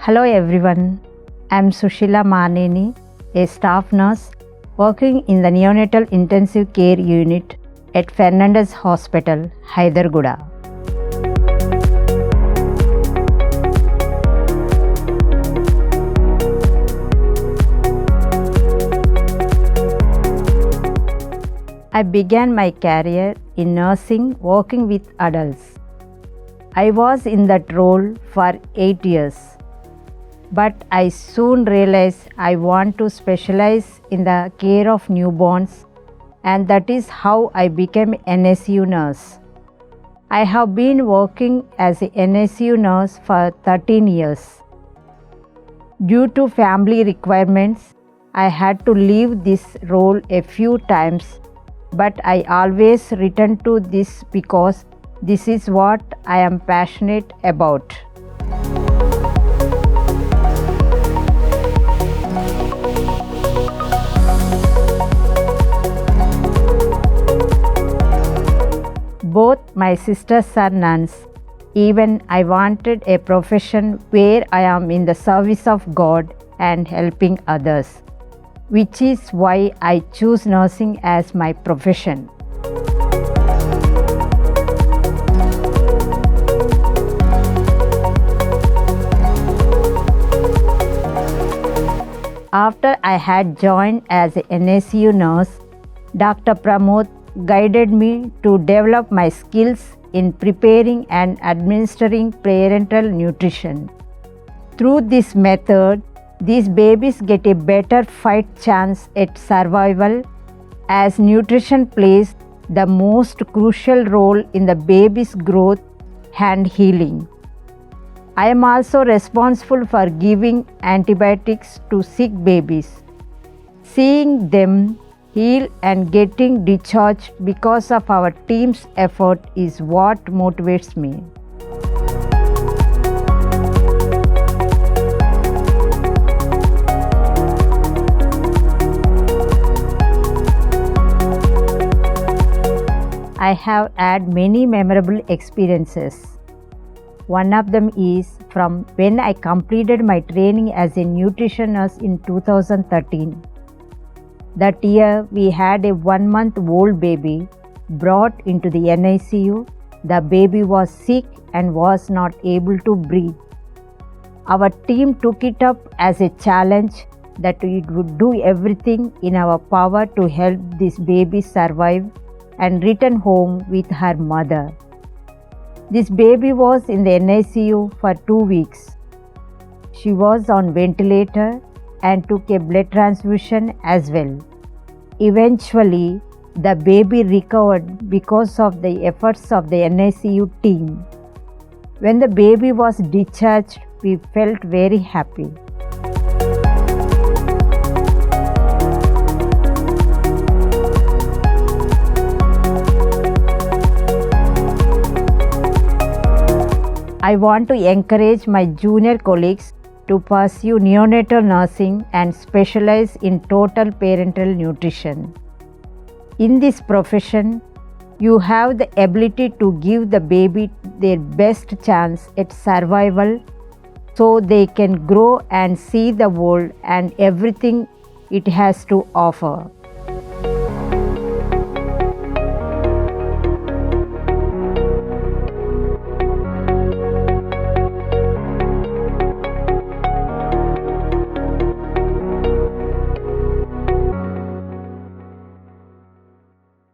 Hello everyone, I am Suseela Marneni, a staff nurse working in the Neonatal Intensive Care Unit at Fernandez Hospital, Hyderguda. I began my career in nursing working with adults. I was in that role for 8 years. But I soon realized I want to specialize in the care of newborns, and that is how I became an NICU nurse. I have been working as a NICU nurse for 13 years. Due to family requirements, I had to leave this role a few times, but I always return to this because this is what I am passionate about. Both my sisters are nuns. Even I wanted a profession where I am in the service of God and helping others, which is why I choose nursing as my profession. After I had joined as a NICU nurse, Dr. Pramod guided me to develop my skills in preparing and administering parental nutrition. Through this method, these babies get a better fight chance at survival, as nutrition plays the most crucial role in the baby's growth and healing. I am also responsible for giving antibiotics to sick babies. Seeing them heal and getting discharged because of our team's effort is what motivates me. I have had many memorable experiences. One of them is from when I completed my training as a nutrition nurse in 2013. That year, we had a 1-month-old baby brought into the NICU. The baby was sick and was not able to breathe. Our team took it up as a challenge that we would do everything in our power to help this baby survive and return home with her mother. This baby was in the NICU for 2 weeks. She was on ventilator and took a blood transfusion as well. Eventually, the baby recovered because of the efforts of the NICU team. When the baby was discharged, we felt very happy. I want to encourage my junior colleagues to pursue neonatal nursing and specialize in total parental nutrition. In this profession, you have the ability to give the baby their best chance at survival so they can grow and see the world and everything it has to offer.